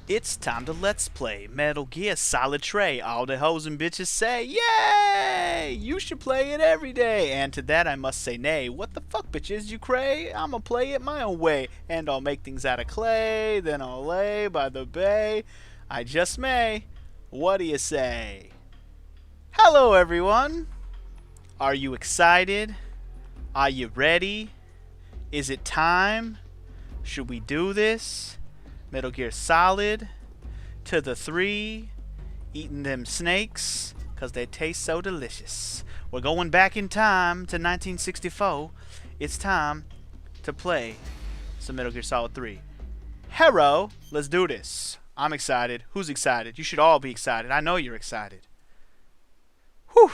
It's time to let's play Metal Gear Solid Tray. All the hoes and bitches say, yay! You should play it every day. And to that I must say nay. What the fuck, bitches, you cray? I'ma play it my own way. And I'll make things out of clay, then I'll lay by the bay. I just may. What do you say? Hello, everyone. Are you excited? Are you ready? Is it time? Should we do this? Metal Gear Solid to the 3, eating them snakes because they taste so delicious. We're going back in time to 1964. It's time to play some Metal Gear Solid 3. Hero, let's do this. I'm excited. Who's excited? You should all be excited. I know you're excited. Whew.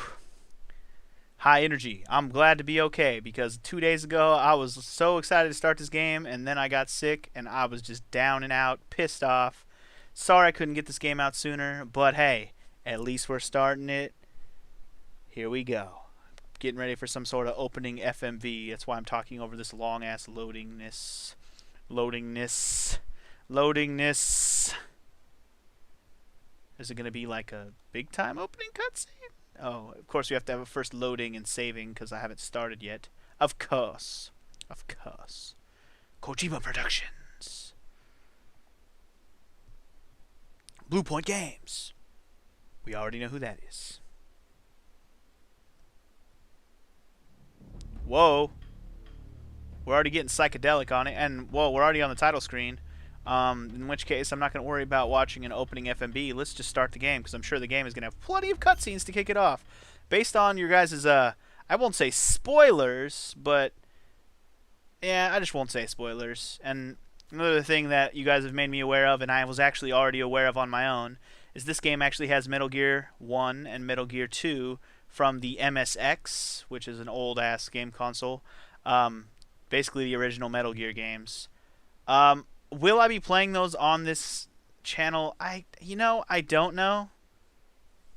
High energy. I'm glad to be okay because 2 days ago I was so excited to start this game and then I got sick and I was just down and out, pissed off. Sorry I couldn't get this game out sooner, but hey, at least we're starting it. Here we go. Getting ready for some sort of opening FMV. That's why I'm talking over this long ass loadingness. Is it going to be like a big time opening cutscene? Oh, of course we have to have a first loading and saving because I haven't started yet. Of course. Of course. Kojima Productions. Blue Point Games. We already know who that is. Whoa. We're already getting psychedelic on it. And, whoa, we're already on the title screen. In which case, I'm not going to worry about watching an opening FMB. Let's just start the game, because I'm sure the game is going to have plenty of cutscenes to kick it off. Based on your guys' I won't say spoilers, but yeah, I just won't say spoilers. And another thing that you guys have made me aware of, and I was actually already aware of on my own, is this game actually has Metal Gear 1 and Metal Gear 2 from the MSX, which is an old-ass game console. Basically the original Metal Gear games. Will I be playing those on this channel? I don't know.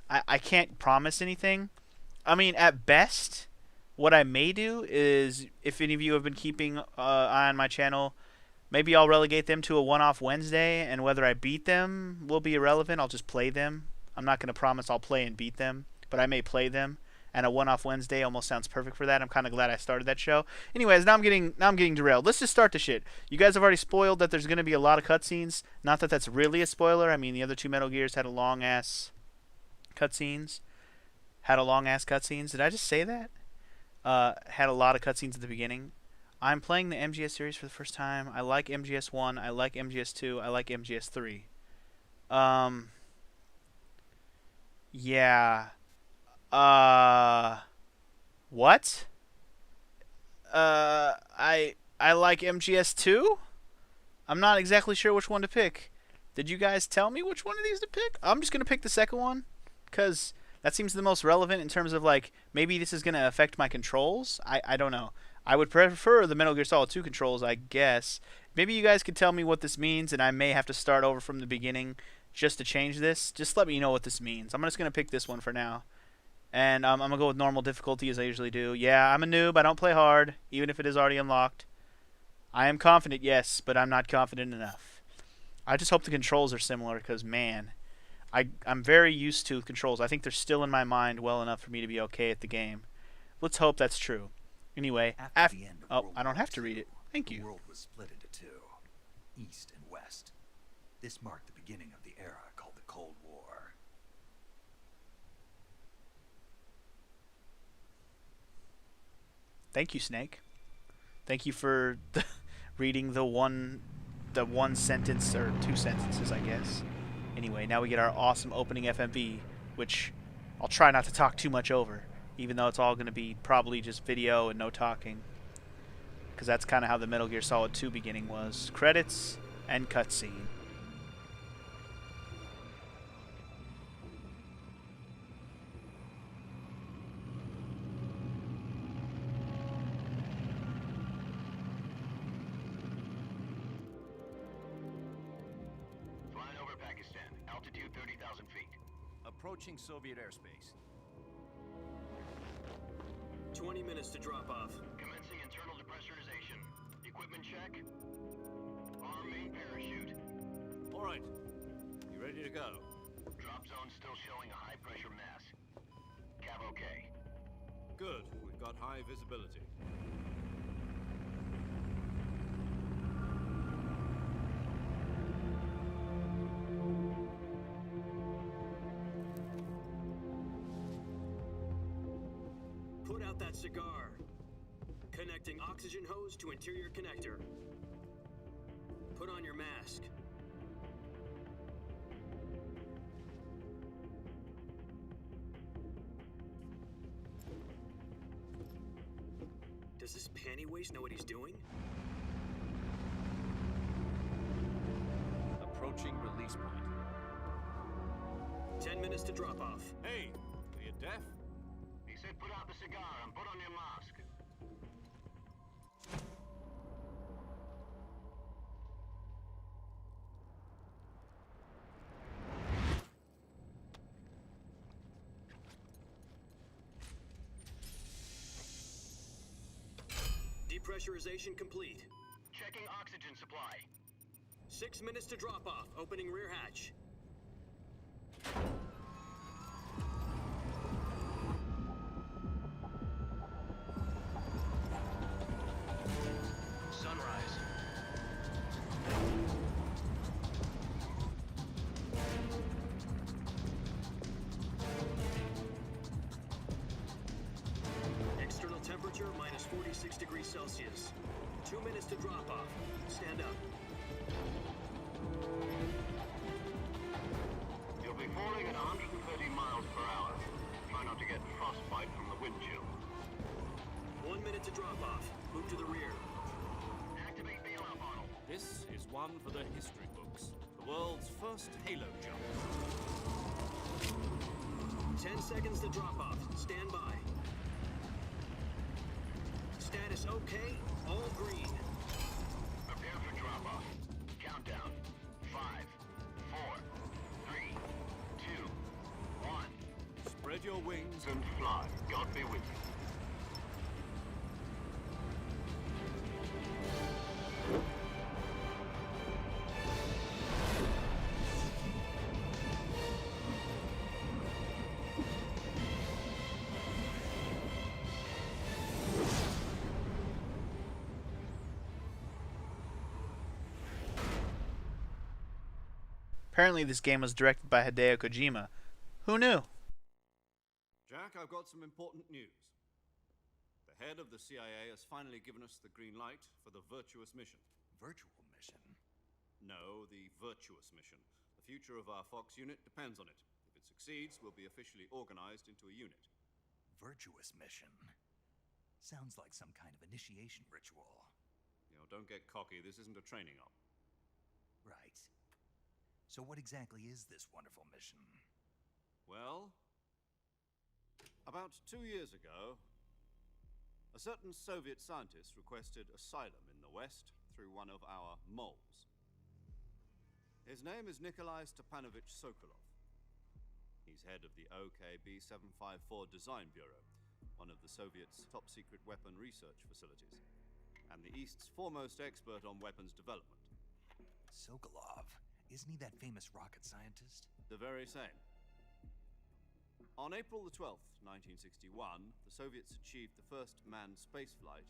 I can't promise anything. I mean, at best, what I may do is, if any of you have been keeping eye on my channel, maybe I'll relegate them to a one-off Wednesday, and whether I beat them will be irrelevant. I'll just play them. I'm not going to promise I'll play and beat them, but I may play them. And a one-off Wednesday almost sounds perfect for that. I'm kind of glad I started that show. Anyways, now I'm getting derailed. Let's just start the shit. You guys have already spoiled that there's going to be a lot of cutscenes. Not that that's really a spoiler. I mean, the other two Metal Gears had a long-ass cutscenes. Did I just say that? Had a lot of cutscenes at the beginning. I'm playing the MGS series for the first time. I like MGS 1. I like MGS 2. I like MGS 3. Yeah. What? I like MGS2? I'm not exactly sure which one to pick. Did you guys tell me which one of these to pick? I'm just going to pick the second one, because that seems the most relevant in terms of, like, maybe this is going to affect my controls. I don't know. I would prefer the Metal Gear Solid 2 controls, I guess. Maybe you guys could tell me what this means, and I may have to start over from the beginning just to change this. Just let me know what this means. I'm just going to pick this one for now. And I'm going to go with normal difficulty as I usually do. Yeah, I'm a noob. I don't play hard, even if it is already unlocked. I am confident, yes, but I'm not confident enough. I just hope the controls are similar because, man, I'm very used to controls. I think they're still in my mind well enough for me to be okay at the game. Let's hope that's true. Anyway, after the end of I don't have to read it. Thank you. The world was split into two, East and West. This marked the beginning of the era called the Cold War. Thank you, Snake. Thank you for reading the one sentence, or two sentences, I guess. Anyway, now we get our awesome opening FMV, which I'll try not to talk too much over, even though it's all going to be probably just video and no talking. Because that's kind of how the Metal Gear Solid 2 beginning was. Credits and cutscene. Altitude 30,000 feet. Approaching Soviet airspace. 20 minutes to drop off. Commencing internal depressurization. Equipment check. Arm main parachute. All right. Ready to go. Drop zone still showing a high-pressure mass. Cav okay. Good. We've got high visibility. Put out that cigar. Connecting oxygen hose to interior connector. Put on your mask. Does this panty waste know what he's doing? Approaching release point. 10 minutes to drop off. Hey, are you deaf? He said put out the cigar and put on your mask. Depressurization complete. Checking oxygen supply. 6 minutes to drop off. Opening rear hatch. Sunrise. External temperature minus 46 degrees Celsius. 2 minutes to drop off. Stand up. You'll be falling at 130 miles per hour. Try not to get frostbite from the wind chill. 1 minute to drop off. Move to the rear. Activate bailout model. This is one for the history books. The world's first Halo jump. 10 seconds to drop off. Stand by. Status okay. All green. Prepare for drop-off. Countdown. 5, 4, 3, 2, 1. Spread your wings. And fly. God be with you. Apparently this game was directed by Hideo Kojima. Who knew? Jack, I've got some important news. The head of the CIA has finally given us the green light for the Virtuous Mission. Virtual mission? No, the Virtuous Mission. The future of our Fox unit depends on it. If it succeeds, we'll be officially organized into a unit. Virtuous mission? Sounds like some kind of initiation ritual. You know, don't get cocky. This isn't a training op. Right. So what exactly is this wonderful mission? Well, about 2 years ago, a certain Soviet scientist requested asylum in the West through one of our moles. His name is Nikolai Stepanovich Sokolov. He's head of the OKB-754 Design Bureau, one of the Soviets' top-secret weapon research facilities, and the East's foremost expert on weapons development. Sokolov? Isn't he that famous rocket scientist? The very same. On April the 12th, 1961, the Soviets achieved the first manned spaceflight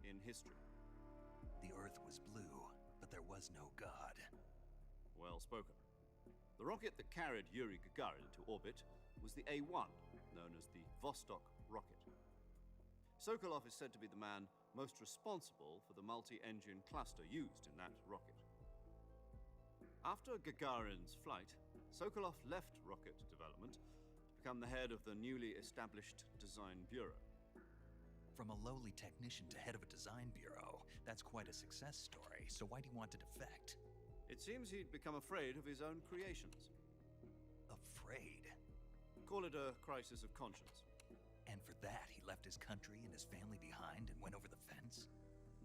in history. The Earth was blue, but there was no God. Well spoken. The rocket that carried Yuri Gagarin into orbit was the A-1, known as the Vostok rocket. Sokolov is said to be the man most responsible for the multi-engine cluster used in that rocket. After Gagarin's flight, Sokolov left rocket development to become the head of the newly established Design Bureau. From a lowly technician to head of a design bureau, that's quite a success story, so why do you want to defect? It seems he'd become afraid of his own creations. Afraid? Call it a crisis of conscience. And for that, he left his country and his family behind and went over the fence?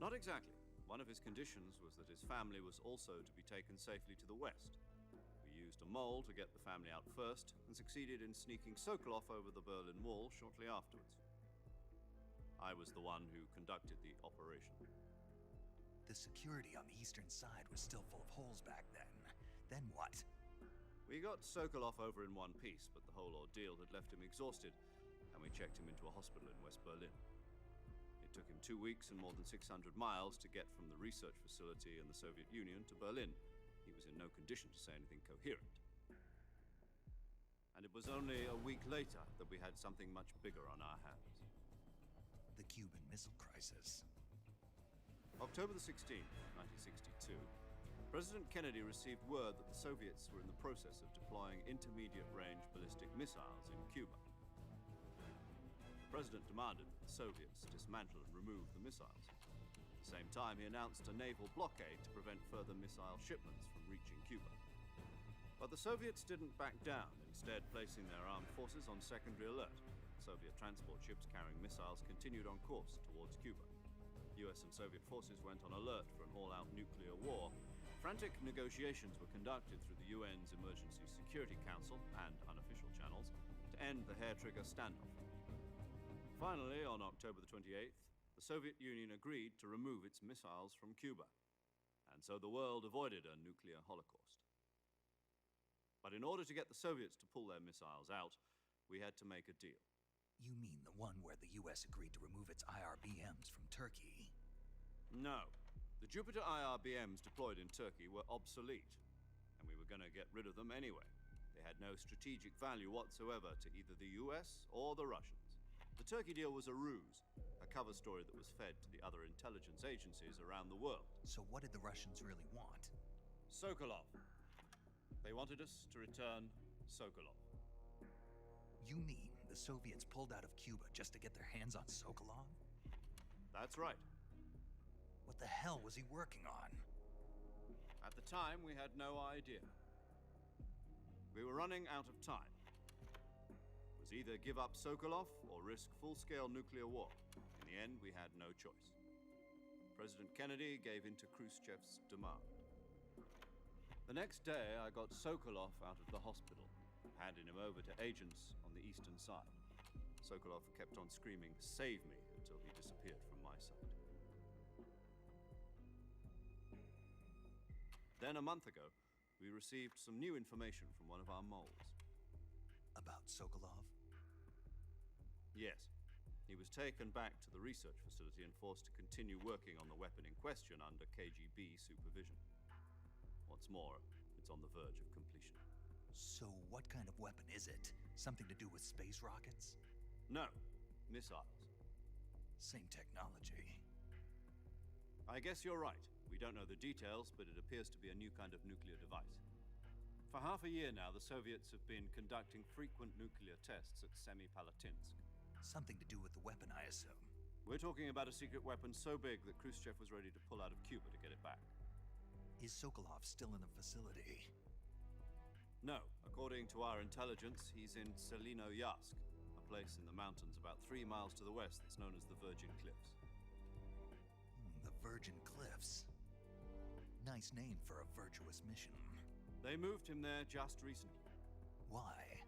Not exactly. One of his conditions was that his family was also to be taken safely to the West. We used a mole to get the family out first, and succeeded in sneaking Sokolov over the Berlin Wall shortly afterwards. I was the one who conducted the operation. The security on the eastern side was still full of holes back then. Then what? We got Sokolov over in one piece, but the whole ordeal had left him exhausted, and we checked him into a hospital in West Berlin. It took him 2 weeks and more than 600 miles to get from the research facility in the Soviet Union to Berlin. He was in no condition to say anything coherent. And it was only a week later that we had something much bigger on our hands. The Cuban Missile Crisis. October the 16th, 1962, President Kennedy received word that the Soviets were in the process of deploying intermediate-range ballistic missiles in Cuba. The President demanded that the Soviets dismantle and remove the missiles. At the same time, he announced a naval blockade to prevent further missile shipments from reaching Cuba. But the Soviets didn't back down, instead placing their armed forces on secondary alert. Soviet transport ships carrying missiles continued on course towards Cuba. US and Soviet forces went on alert for an all-out nuclear war. Frantic negotiations were conducted through the UN's Emergency Security Council and unofficial channels to end the hair-trigger standoff. Finally, on October the 28th, the Soviet Union agreed to remove its missiles from Cuba. And so the world avoided a nuclear holocaust. But in order to get the Soviets to pull their missiles out, we had to make a deal. You mean the one where the US agreed to remove its IRBMs from Turkey? No. The Jupiter IRBMs deployed in Turkey were obsolete, and we were going to get rid of them anyway. They had no strategic value whatsoever to either the US or the Russians. The Turkey deal was a ruse, a cover story that was fed to the other intelligence agencies around the world. So what did the Russians really want? Sokolov. They wanted us to return Sokolov. You mean the Soviets pulled out of Cuba just to get their hands on Sokolov? That's right. What the hell was he working on? At the time, we had no idea. We were running out of time. It was either give up Sokolov or risk full-scale nuclear war. In the end, we had no choice. President Kennedy gave in to Khrushchev's demand. The next day, I got Sokolov out of the hospital, handing him over to agents on the eastern side. Sokolov kept on screaming, "Save me," until he disappeared from my sight. Then, a month ago, we received some new information from one of our moles. About Sokolov? Yes. He was taken back to the research facility and forced to continue working on the weapon in question under KGB supervision. What's more, it's on the verge of completion. So what kind of weapon is it? Something to do with space rockets? No, missiles. Same technology. I guess you're right. We don't know the details, but it appears to be a new kind of nuclear device. For half a year now, the Soviets have been conducting frequent nuclear tests at Semipalatinsk. Something to do with the weapon, I assume. We're talking about a secret weapon so big that Khrushchev was ready to pull out of Cuba to get it back. Is Sokolov still in the facility? No. According to our intelligence, he's in Selinoyarsk, a place in the mountains about 3 miles to the west that's known as the Virgin Cliffs. The Virgin Cliffs. Nice name for a virtuous mission. They moved him there just recently. Why?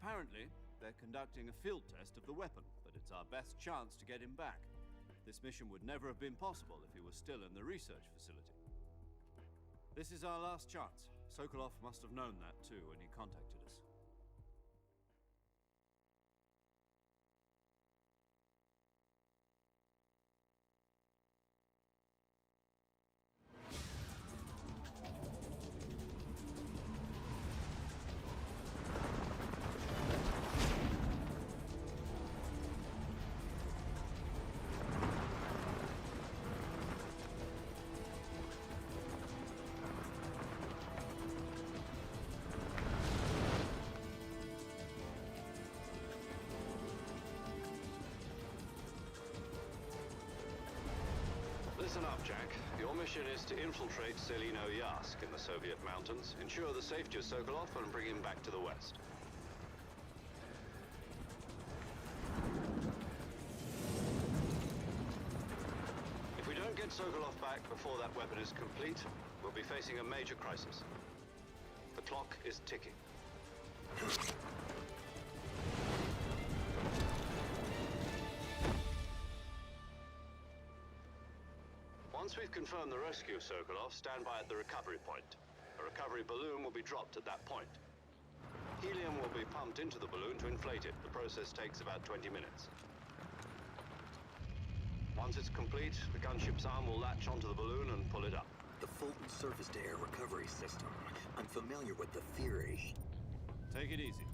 Apparently, they're conducting a field test of the weapon, but it's our best chance to get him back. This mission would never have been possible if he was still in the research facility. This is our last chance. Sokolov must have known that too when he contacted us. Listen up, Jack. Your mission is to infiltrate Selinoyarsk in the Soviet mountains, ensure the safety of Sokolov, and bring him back to the West. If we don't get Sokolov back before that weapon is complete, we'll be facing a major crisis. The clock is ticking. Once we've confirmed the rescue of Sokolov, stand by at the recovery point. A recovery balloon will be dropped at that point. Helium will be pumped into the balloon to inflate it. The process takes about 20 minutes. Once it's complete, the gunship's arm will latch onto the balloon and pull it up. The Fulton surface-to-air recovery system. I'm familiar with the theory. Take it easy.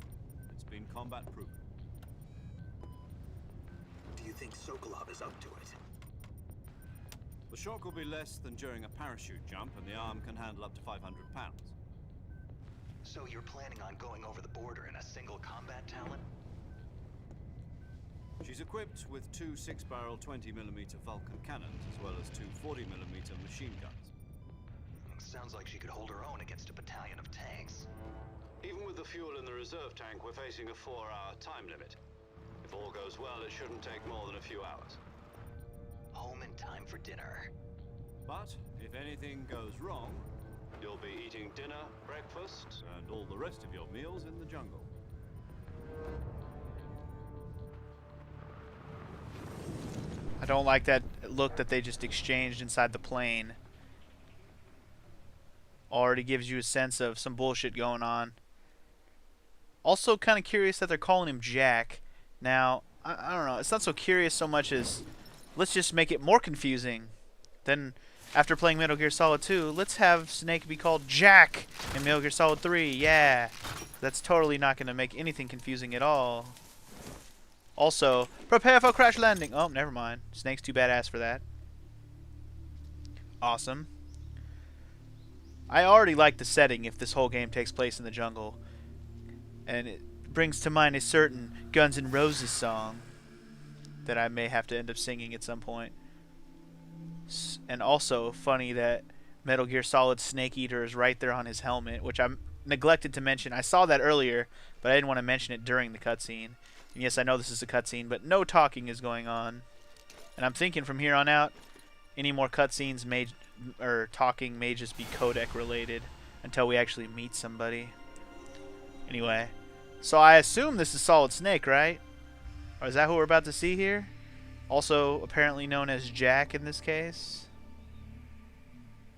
It's been combat-proven. Do you think Sokolov is up to it? The shock will be less than during a parachute jump, and the arm can handle up to 500 pounds. So you're planning on going over the border in a single combat talent? She's equipped with two 6-barrel 20mm Vulcan cannons, as well as two 40mm machine guns. Sounds like she could hold her own against a battalion of tanks. Even with the fuel in the reserve tank, we're facing a 4-hour time limit. If all goes well, it shouldn't take more than a few hours. Home in time for dinner. But if anything goes wrong, You'll be eating dinner, breakfast, and all the rest of your meals in the jungle. I don't like that look that they just exchanged inside the plane. Already gives you a sense of some bullshit going on. Also kind of curious that they're calling him Jack. Now, I don't know. It's not so curious so much as let's just make it more confusing. Then, after playing Metal Gear Solid 2, let's have Snake be called Jack in Metal Gear Solid 3. Yeah. That's totally not going to make anything confusing at all. Also, prepare for crash landing. Oh, never mind. Snake's too badass for that. Awesome. I already like the setting if this whole game takes place in the jungle. And it brings to mind a certain Guns N' Roses song that I may have to end up singing at some point. And also, funny that Metal Gear Solid Snake Eater is right there on his helmet, which I neglected to mention. I saw that earlier, but I didn't want to mention it during the cutscene. And yes, I know this is a cutscene, but no talking is going on. And I'm thinking from here on out, any more cutscenes or talking may just be codec related until we actually meet somebody. Anyway, so I assume this is Solid Snake, right? Or is that who we're about to see here? Also apparently known as Jack in this case.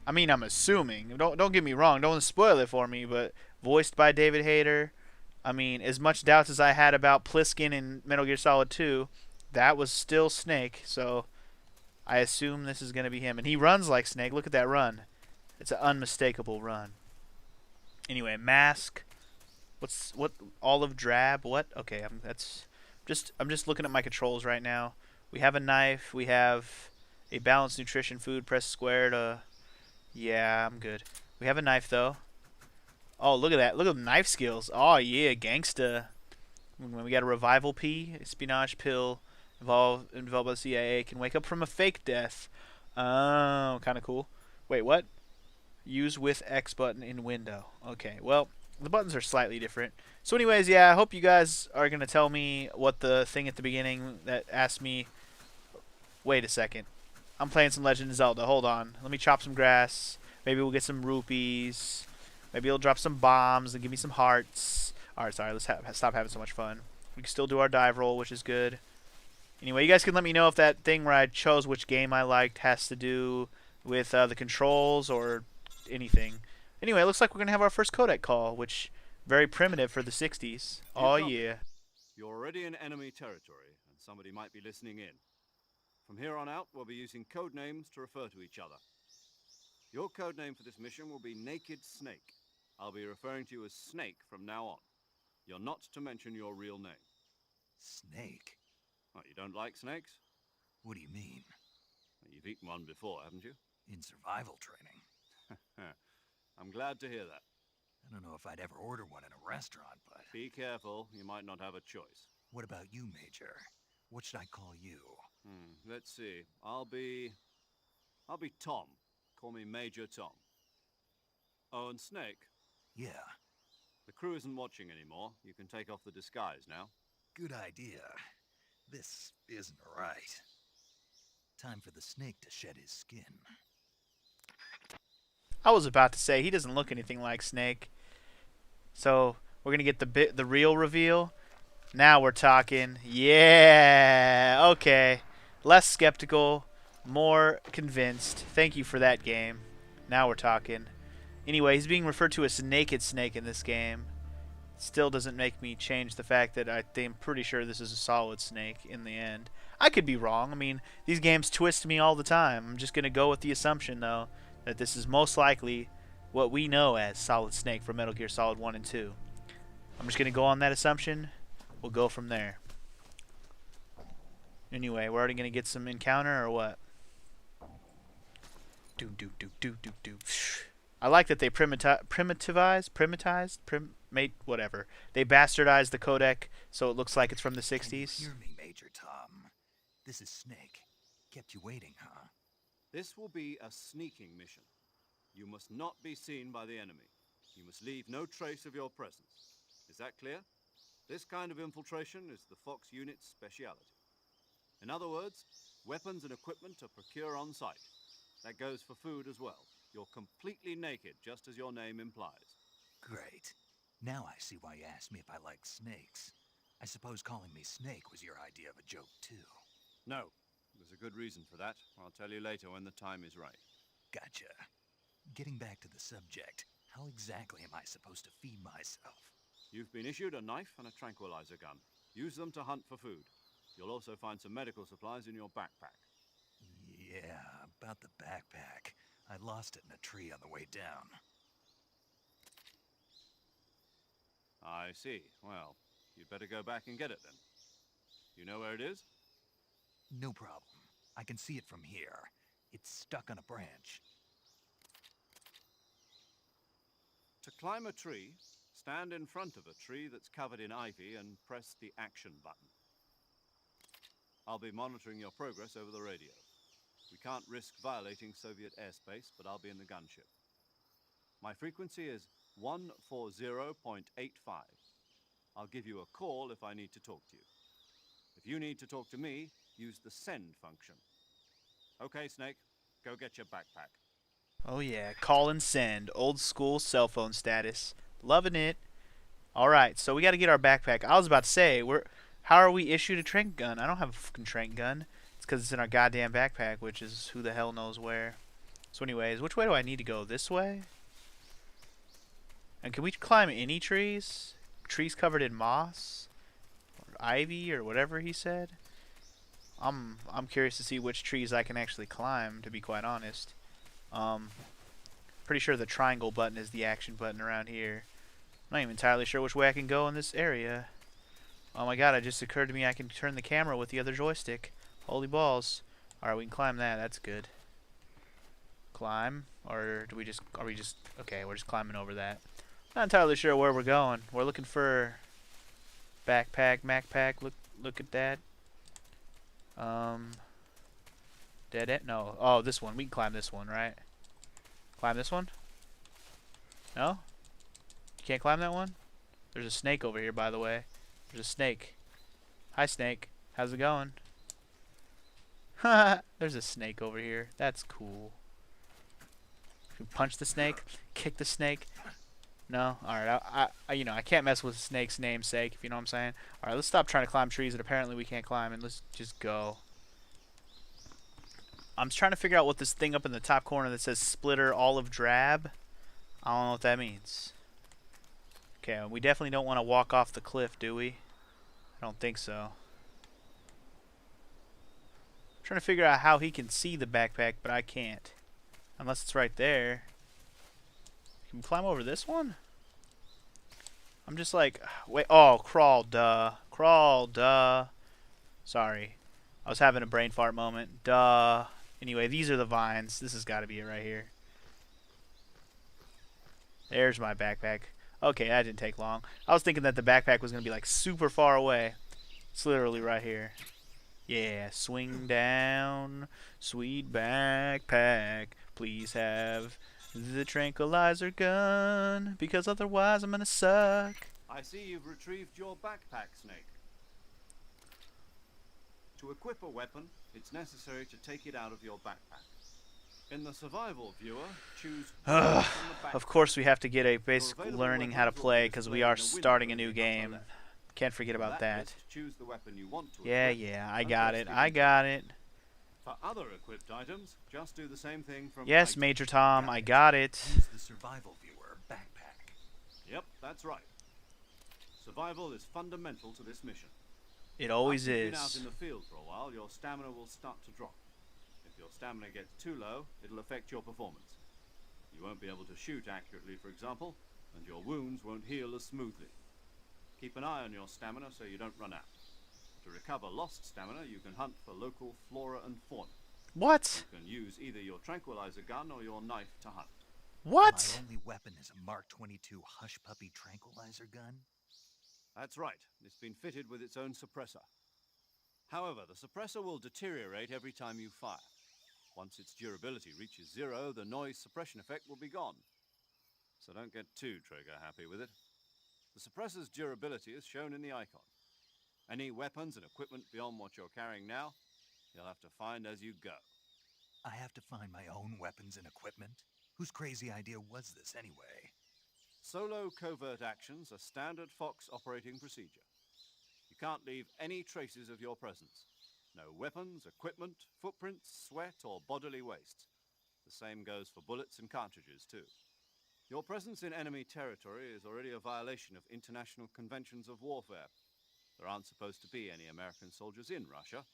I mean, I'm assuming. Don't get me wrong. Don't spoil it for me, but voiced by David Hayter. I mean, as much doubts as I had about Pliskin in Metal Gear Solid 2, that was still Snake, so I assume this is going to be him. And he runs like Snake. Look at that run. It's an unmistakable run. Anyway, mask. What? Olive drab? What? Okay, I'm just looking at my controls right now. We have a knife. We have a balanced nutrition food. Press square to... Yeah, I'm good. We have a knife, though. Oh, look at that. Look at the knife skills. Oh, yeah, gangsta. When we got a revival P, espionage pill, involved by the CIA, can wake up from a fake death. Oh, kind of cool. Wait, what? Use with X button in window. Okay, well, the buttons are slightly different. So anyways, yeah, I hope you guys are going to tell me what the thing at the beginning that asked me... Wait a second. I'm playing some Legend of Zelda. Hold on. Let me chop some grass. Maybe we'll get some rupees. Maybe he'll drop some bombs and give me some hearts. Alright, sorry. Let's stop having so much fun. We can still do our dive roll, which is good. Anyway, you guys can let me know if that thing where I chose which game I liked has to do with the controls or anything. Anyway, it looks like we're going to have our first Codec Call, which very primitive for the 60s. Oh, yeah. You're already in enemy territory, and somebody might be listening in. From here on out, we'll be using code names to refer to each other. Your code name for this mission will be Naked Snake. I'll be referring to you as Snake from now on. You're not to mention your real name. Snake? Oh, you don't like snakes? What do you mean? You've eaten one before, haven't you? In survival training. I'm glad to hear that. I don't know if I'd ever order one in a restaurant, but... Be careful, you might not have a choice. What about you, Major? What should I call you? Let's see. I'll be Tom. Call me Major Tom. Oh, and Snake. Yeah. The crew isn't watching anymore. You can take off the disguise now. Good idea. This isn't right. Time for the snake to shed his skin. I was about to say, he doesn't look anything like Snake. So, we're going to get the real reveal. Now we're talking. Yeah! Okay. Less skeptical. More convinced. Thank you for that game. Now we're talking. Anyway, he's being referred to as Naked Snake in this game. Still doesn't make me change the fact that I'm pretty sure this is a Solid Snake in the end. I could be wrong. I mean, these games twist me all the time. I'm just going to go with the assumption, though, that this is most likely what we know as Solid Snake from Metal Gear Solid 1 and 2. I'm just going to go on that assumption. We'll go from there. Anyway, we're already going to get some encounter or what? I like that they whatever. They bastardized the codec so it looks like it's from the 60s. Hear me, Major Tom. This is Snake. Kept you waiting, huh? This will be a sneaking mission. You must not be seen by the enemy. You must leave no trace of your presence. Is that clear? This kind of infiltration is the Fox unit's speciality. In other words, weapons and equipment are procured on site. That goes for food as well. You're completely naked, just as your name implies. Great. Now I see why you asked me if I like snakes. I suppose calling me Snake was your idea of a joke, too. No, there's a good reason for that. I'll tell you later when the time is right. Gotcha. Getting back to the subject, how exactly am I supposed to feed myself? You've been issued a knife and a tranquilizer gun. Use them to hunt for food. You'll also find some medical supplies in your backpack. Yeah, about the backpack. I lost it in a tree on the way down. I see. Well, you'd better go back and get it then. You know where it is? No problem. I can see it from here. It's stuck on a branch. To climb a tree, stand in front of a tree that's covered in ivy and press the action button. I'll be monitoring your progress over the radio. We can't risk violating Soviet airspace, but I'll be in the gunship. My frequency is 140.85. I'll give you a call if I need to talk to you. If you need to talk to me, use the send function. Okay, Snake, go get your backpack. Oh yeah, call and send. Old school cell phone status. Loving it. Alright, so we got to get our backpack. I was about to say, how are we issued a trank gun? I don't have a fucking trank gun. It's because it's in our goddamn backpack, which is who the hell knows where. So anyways, which way do I need to go? This way? And can we climb any trees? Trees covered in moss? Or ivy or whatever he said? I'm curious to see which trees I can actually climb, to be quite honest. Pretty sure the triangle button is the action button around here. I'm not even entirely sure which way I can go in this area. Oh my god, it just occurred to me I can turn the camera with the other joystick. Holy balls. Alright, we can climb that. That's good. Climb? Or do we just... Are we just... Okay, we're just climbing over that. Not entirely sure where we're going. We're looking for... Backpack, Macpack. Look at that. Dead end? No. Oh, this one. We can climb this one, right? Climb this one? No? You can't climb that one? There's a snake over here, by the way. There's a snake. Hi, snake. How's it going? There's a snake over here. That's cool. Punch the snake? Kick the snake? No? Alright, I can't mess with a snake's namesake, if you know what I'm saying. Alright, let's stop trying to climb trees that apparently we can't climb, and let's just go. I'm just trying to figure out what this thing up in the top corner that says Splitter Olive Drab. I don't know what that means. Okay, we definitely don't want to walk off the cliff, do we? I don't think so. I'm trying to figure out how he can see the backpack, but I can't. Unless it's right there. Can we climb over this one? I'm just like, wait, oh, crawl, duh. Crawl, duh. Sorry. I was having a brain fart moment. Duh. Anyway, these are the vines. This has got to be it right here. There's my backpack. Okay, that didn't take long. I was thinking that the backpack was going to be like super far away. It's literally right here. Yeah, swing down, sweet backpack. Please have the Tranquilizer Gun, because otherwise I'm going to suck. I see you've retrieved your backpack, Snake. To equip a weapon, it's necessary to take it out of your backpack. In the survival viewer, choose from the backpack. Of course we have to get a basic learning how to play, because we are starting a new game. Can't forget about that. Choose the weapon you want to Yeah, equip, I got it. I got it. For other equipped items, just do the same thing from Yes, item. Major Tom, I got it. Use the survival viewer backpack. Yep, that's right. Survival is fundamental to this mission. It always After you've been out is. in the field for a while, your stamina will start to drop. If your stamina gets too low, it'll affect your performance. You won't be able to shoot accurately, for example, and your wounds won't heal as smoothly. Keep an eye on your stamina so you don't run out. To recover lost stamina, you can hunt for local flora and fauna. What? You can use either your Tranquilizer Gun or your knife to hunt. What? My only weapon is a Mark 22 Hush Puppy Tranquilizer Gun? That's right. It's been fitted with its own suppressor. However, the suppressor will deteriorate every time you fire. Once its durability reaches 0, the noise suppression effect will be gone. So don't get too trigger happy with it. The suppressor's durability is shown in the icon. Any weapons and equipment beyond what you're carrying now, you'll have to find as you go. I have to find my own weapons and equipment? Whose crazy idea was this anyway? Solo covert actions are standard Fox operating procedure. You can't leave any traces of your presence. No weapons, equipment, footprints, sweat, or bodily waste. The same goes for bullets and cartridges, too. Your presence in enemy territory is already a violation of international conventions of warfare. There aren't supposed to be any American soldiers in Russia.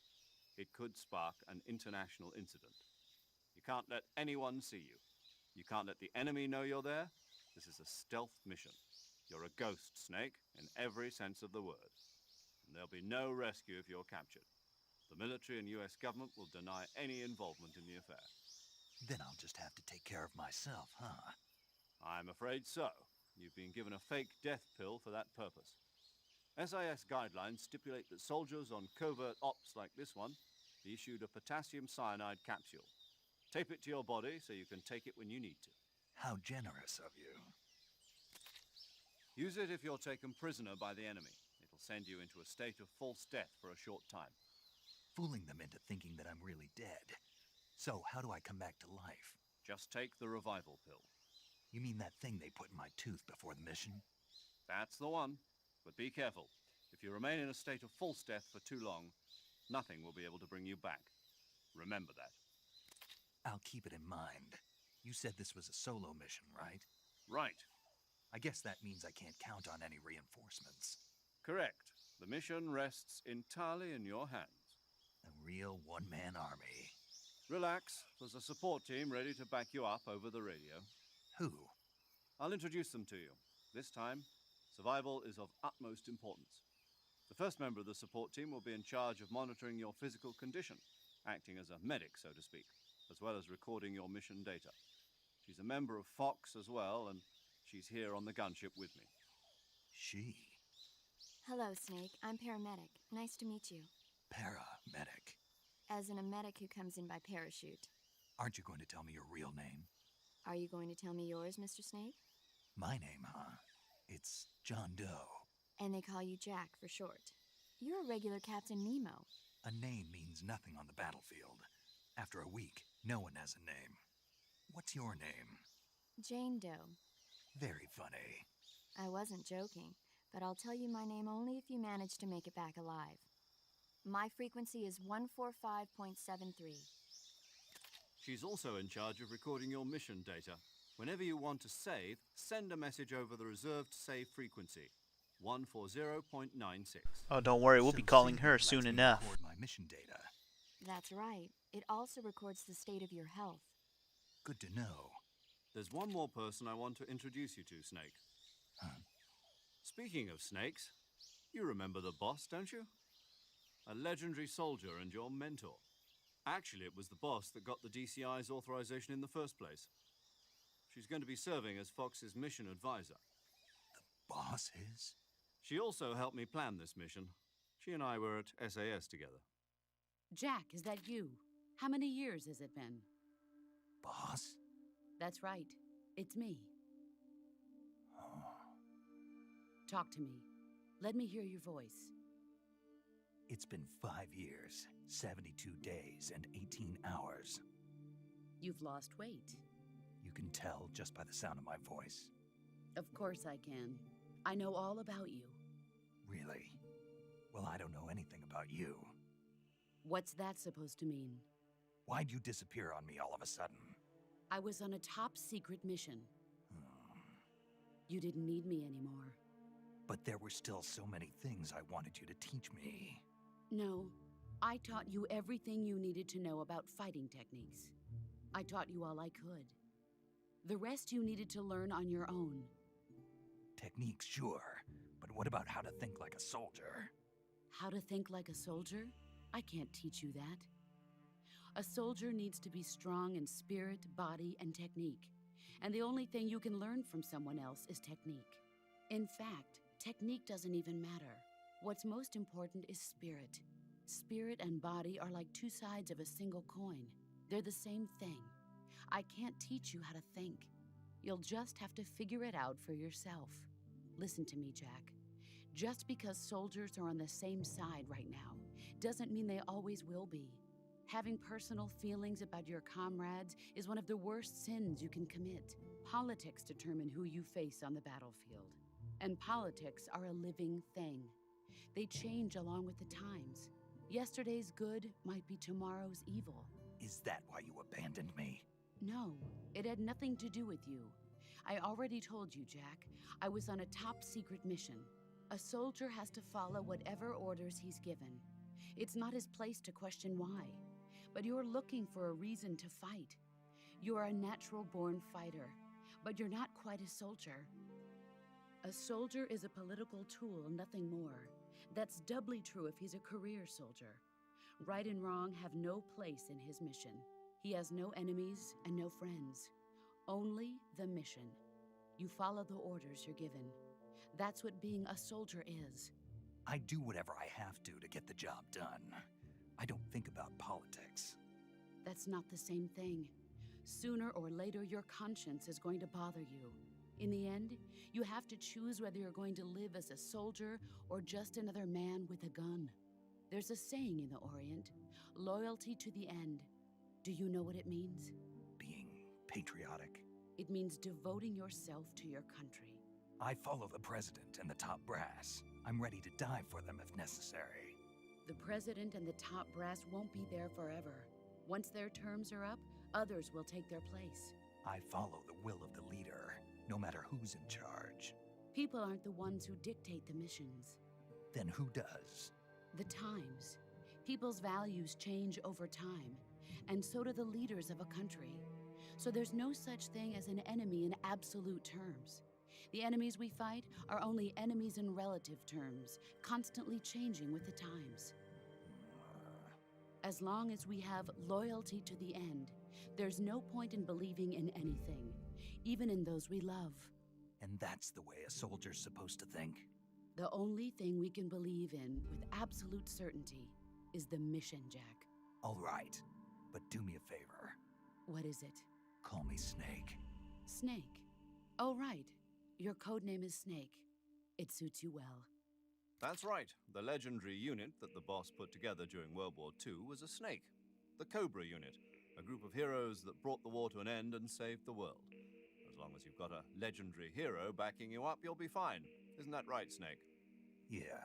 It could spark an international incident. You can't let anyone see you. You can't let the enemy know you're there. This is a stealth mission. You're a ghost, Snake, in every sense of the word. And there'll be no rescue if you're captured. The military and US government will deny any involvement in the affair. Then I'll just have to take care of myself, huh? I'm afraid so. You've been given a fake death pill for that purpose. SIS guidelines stipulate that soldiers on covert ops like this one be issued a potassium cyanide capsule. Tape it to your body so you can take it when you need to. How generous of you. Use it if you're taken prisoner by the enemy. It'll send you into a state of false death for a short time. Fooling them into thinking that I'm really dead. So, how do I come back to life? Just take the revival pill. You mean that thing they put in my tooth before the mission? That's the one. But be careful. If you remain in a state of false death for too long, nothing will be able to bring you back. Remember that. I'll keep it in mind. You said this was a solo mission, right? Right. I guess that means I can't count on any reinforcements. Correct. The mission rests entirely in your hands. A real one-man army. Relax. There's a support team ready to back you up over the radio. Who? I'll introduce them to you. This time, survival is of utmost importance. The first member of the support team will be in charge of monitoring your physical condition, acting as a medic, so to speak, as well as recording your mission data. She's a member of Fox as well, and she's here on the gunship with me. She. Hello, Snake. I'm paramedic. Nice to meet you. Paramedic. As in a medic who comes in by parachute. Aren't you going to tell me your real name? Are you going to tell me yours, Mr. Snake? My name, huh? It's John Doe. And they call you Jack for short. You're a regular Captain Nemo. A name means nothing on the battlefield. After a week, no one has a name. What's your name? Jane Doe. Very funny. I wasn't joking, but I'll tell you my name only if you manage to make it back alive. My frequency is 145.73. She's also in charge of recording your mission data. Whenever you want to save, send a message over the reserved save frequency, 140.96. Oh, don't worry, we'll So be calling Sync her lets soon me enough. record my mission data. That's right. It also records the state of your health. Good to know. There's one more person I want to introduce you to, Snake. Huh? Speaking of snakes, you remember the boss, don't you? A legendary soldier and your mentor. Actually, it was the boss that got the DCI's authorization in the first place. She's going to be serving as Fox's mission advisor. Boss is? She also helped me plan this mission. She and I were at SAS together. Jack, is that you? How many years has it been? Boss? That's right. It's me. Oh. Talk to me. Let me hear your voice. It's been 5 years, 72 days, and 18 hours. You've lost weight. You can tell just by the sound of my voice. Of course I can. I know all about you. Really? Well, I don't know anything about you. What's that supposed to mean? Why'd you disappear on me all of a sudden? I was on a top secret mission. You didn't need me anymore. But there were still so many things I wanted you to teach me. No, I taught you everything you needed to know about fighting techniques. I taught you all I could. The rest you needed to learn on your own. Techniques, sure. But what about how to think like a soldier? How to think like a soldier? I can't teach you that. A soldier needs to be strong in spirit, body, and technique. And the only thing you can learn from someone else is technique. In fact, technique doesn't even matter. What's most important is spirit. Spirit and body are like two sides of a single coin. They're the same thing. I can't teach you how to think. You'll just have to figure it out for yourself. Listen to me, Jack. Just because soldiers are on the same side right now doesn't mean they always will be. Having personal feelings about your comrades is one of the worst sins you can commit. Politics determine who you face on the battlefield. And politics are a living thing. They change along with the times. Yesterday's good might be tomorrow's evil. Is that why you abandoned me? No, it had nothing to do with you. I already told you, Jack. I was on a top secret mission. A soldier has to follow whatever orders he's given. It's not his place to question why. But you're looking for a reason to fight. You're a natural-born fighter, but you're not quite a soldier. A soldier is a political tool, nothing more. That's doubly true if he's a career soldier. Right and wrong have no place in his mission. He has no enemies and no friends. Only the mission. You follow the orders you're given. That's what being a soldier is. I do whatever I have to get the job done. I don't think about politics. That's not the same thing. Sooner or later, your conscience is going to bother you. In the end, you have to choose whether you're going to live as a soldier or just another man with a gun. There's a saying in the Orient, loyalty to the end. Do you know what it means? Being patriotic. It means devoting yourself to your country. I follow the president and the top brass. I'm ready to die for them if necessary. The president and the top brass won't be there forever. Once their terms are up, others will take their place. I follow the will of the leader, no matter who's in charge. People aren't the ones who dictate the missions. Then who does? The times. People's values change over time, and so do the leaders of a country. So there's no such thing as an enemy in absolute terms. The enemies we fight are only enemies in relative terms, constantly changing with the times. As long as we have loyalty to the end, there's no point in believing in anything, even in those we love. And that's the way a soldier's supposed to think? The only thing we can believe in with absolute certainty is the mission, Jack. All right, but do me a favor. What is it? Call me Snake. Snake. Oh, right. Your code name is Snake. It suits you well. That's right. The legendary unit that the boss put together during World War II was a snake. The Cobra unit, a group of heroes that brought the war to an end and saved the world. As long as you've got a legendary hero backing you up, you'll be fine. Isn't that right, Snake? Yeah,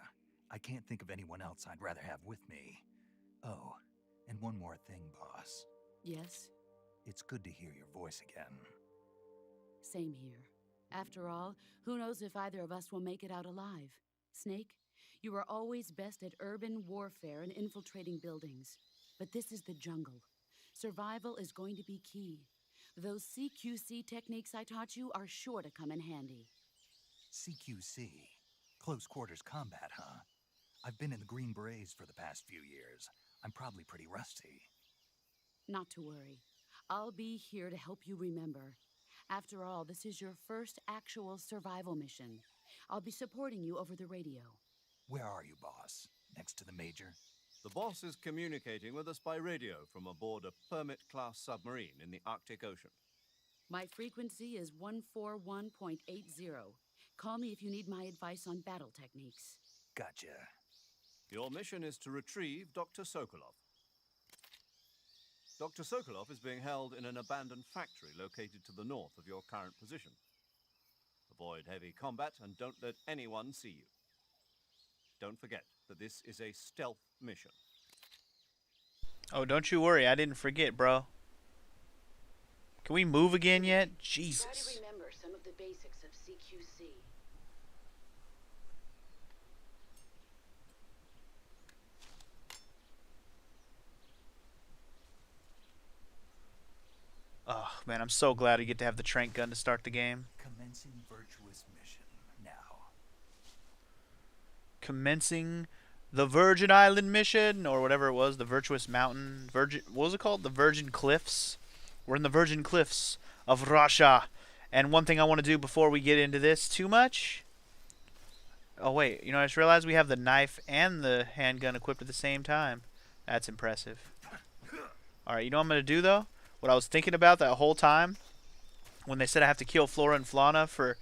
I can't think of anyone else I'd rather have with me. Oh, and one more thing, boss. Yes? It's good to hear your voice again. Same here. After all, who knows if either of us will make it out alive? Snake, you are always best at urban warfare and infiltrating buildings. But this is the jungle. Survival is going to be key. Those CQC techniques I taught you are sure to come in handy. CQC? Close quarters combat, huh? I've been in the Green Berets for the past few years. I'm probably pretty rusty. Not to worry. I'll be here to help you remember. After all, this is your first actual survival mission. I'll be supporting you over the radio. Where are you, boss? Next to the Major? The boss is communicating with us by radio from aboard a Permit-class submarine in the Arctic Ocean. My frequency is 141.80. Call me if you need my advice on battle techniques. Gotcha. Your mission is to retrieve Dr. Sokolov. Dr. Sokolov is being held in an abandoned factory located to the north of your current position. Avoid heavy combat and don't let anyone see you. Don't forget that this is a stealth mission. Oh, don't you worry. I didn't forget, bro. Can we move again yet? Try to Jesus. remember some of the basics of CQC. Oh, man, I'm so glad I get to have the trank gun to start the game. Commencing Virtuous Mission now. Commencing the Virgin Island mission, or whatever it was, the Virtuous Mountain, what was it called? The Virgin Cliffs. We're in the Virgin Cliffs of Russia. And one thing I want to do before we get into this too much. Oh wait, you know, I just realized we have the knife and the handgun equipped at the same time. That's impressive. All right, you know what I'm gonna do though? What I was thinking about that whole time, when they said I have to kill Flora and Fauna for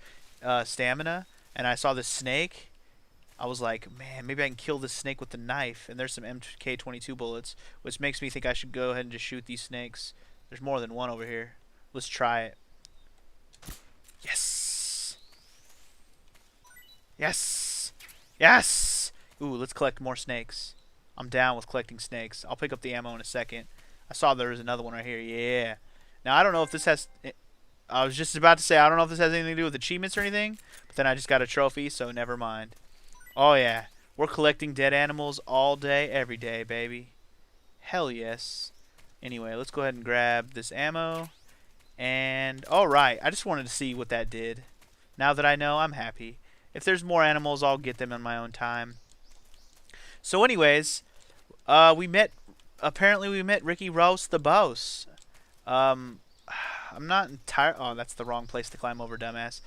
stamina, and I saw this snake. I was like, man, maybe I can kill this snake with the knife. And there's some MK22 bullets, which makes me think I should go ahead and just shoot these snakes. There's more than one over here. Let's try it. Yes! Yes! Yes! Ooh, let's collect more snakes. I'm down with collecting snakes. I'll pick up the ammo in a second. I saw there was another one right here. Yeah. Now, I don't know if this has... I was just about to say, I don't know if this has anything to do with achievements or anything. But then I just got a trophy, so never mind. Oh yeah, we're collecting dead animals all day, every day, baby. Hell yes. Anyway, let's go ahead and grab this ammo. And, alright, I just wanted to see what that did. Now that I know, I'm happy. If there's more animals, I'll get them in my own time. So anyways, apparently we met Ricky Rouse the Boss. I'm not entirely, oh, that's the wrong place to climb over, dumbass.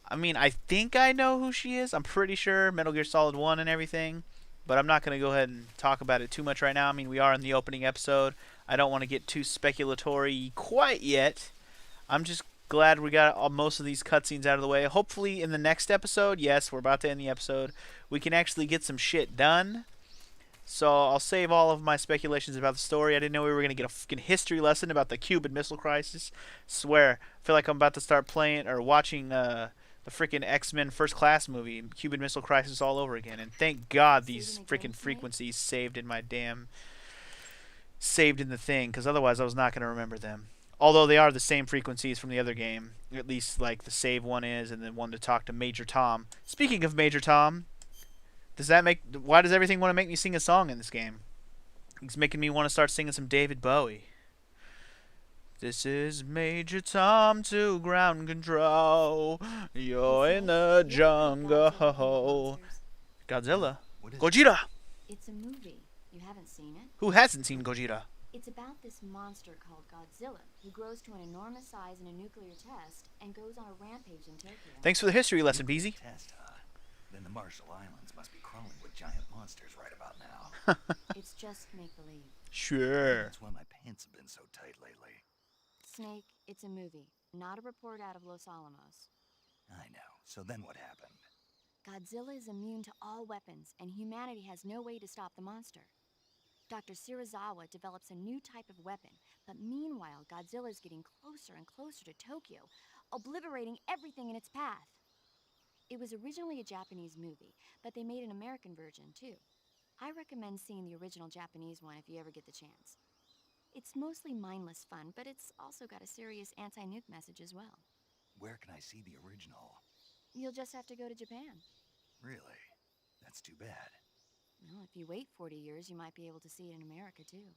I mean, I think I know who she is. I'm pretty sure. Metal Gear Solid 1 and everything. But I'm not going to go ahead and talk about it too much right now. I mean, we are in the opening episode. I don't want to get too speculatory quite yet. I'm just glad we got most of these cutscenes out of the way. Hopefully in the next episode, yes, we're about to end the episode, we can actually get some shit done. So I'll save all of my speculations about the story. I didn't know we were going to get a fucking history lesson about the Cuban Missile Crisis. Swear. I feel like I'm about to start playing or watching... the freaking X-Men First Class movie, Cuban Missile Crisis all over again. And thank God these freaking frequencies saved in the thing, because otherwise I was not going to remember them. Although they are the same frequencies from the other game, at least like the save one is, and then one to talk to Major Tom. Speaking of Major Tom, why does everything want to make me sing a song in this game? It's making me want to start singing some David Bowie. This is Major Tom to ground control. You're in the jungle. Godzilla. Gojira. It's a movie. You haven't seen it? Who hasn't seen Gojira? It's about this monster called Godzilla, who grows to an enormous size in a nuclear test and goes on a rampage in Tokyo. Thanks for the history lesson, Beezy. Test, huh? Then the Marshall Islands must be crawling with giant monsters right about now. It's just make-believe. Sure. That's why my pants have been so tight lately. Snake, it's a movie, not a report out of Los Alamos. I know. So then what happened? Godzilla is immune to all weapons, and humanity has no way to stop the monster. Dr. Shirazawa develops a new type of weapon, but meanwhile, Godzilla is getting closer and closer to Tokyo, obliterating everything in its path. It was originally a Japanese movie, but they made an American version, too. I recommend seeing the original Japanese one if you ever get the chance. It's mostly mindless fun, but it's also got a serious anti-nuke message as well. Where can I see the original? You'll just have to go to Japan. Really? That's too bad. Well, if you wait 40 years, you might be able to see it in America, too.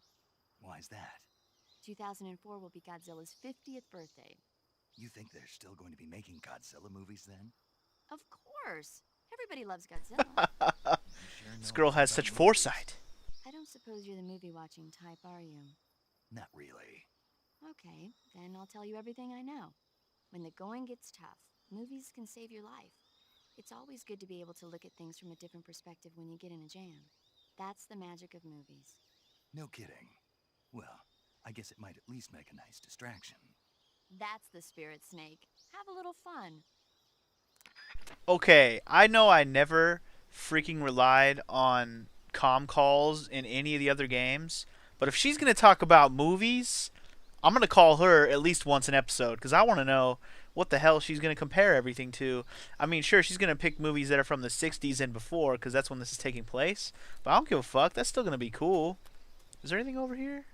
Why's that? 2004 will be Godzilla's 50th birthday. You think they're still going to be making Godzilla movies then? Of course! Everybody loves Godzilla. Sure This girl has such foresight. I don't suppose you're the movie-watching type, are you? Not really. Okay, then I'll tell you everything I know. When the going gets tough, movies can save your life. It's always good to be able to look at things from a different perspective when you get in a jam. That's the magic of movies. No kidding. Well, I guess it might at least make a nice distraction. That's the spirit, Snake. Have a little fun. Okay, I know I never freaking relied on comm calls in any of the other games, but if she's going to talk about movies, I'm going to call her at least once an episode, because I want to know what the hell she's going to compare everything to. I mean, sure, she's going to pick movies that are from the 60s and before, because that's when this is taking place, but I don't give a fuck. That's still going to be cool. Is there anything over here?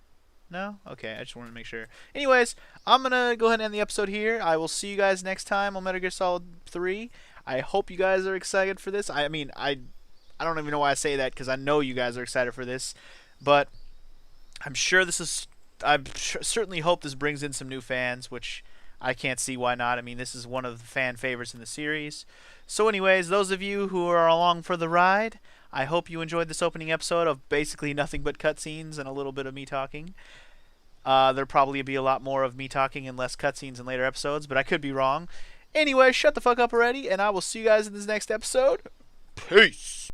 No? Okay, I just wanted to make sure. Anyways, I'm going to go ahead and end the episode here. I will see you guys next time on Metal Gear Solid 3. I hope you guys are excited for this. I mean, I don't even know why I say that, because I know you guys are excited for this. But I'm sure this is... certainly hope this brings in some new fans, which I can't see why not. I mean, this is one of the fan favorites in the series. So anyways, those of you who are along for the ride, I hope you enjoyed this opening episode of basically nothing but cutscenes and a little bit of me talking. There'll probably be a lot more of me talking and less cutscenes in later episodes, but I could be wrong. Anyway, shut the fuck up already, and I will see you guys in this next episode. Peace!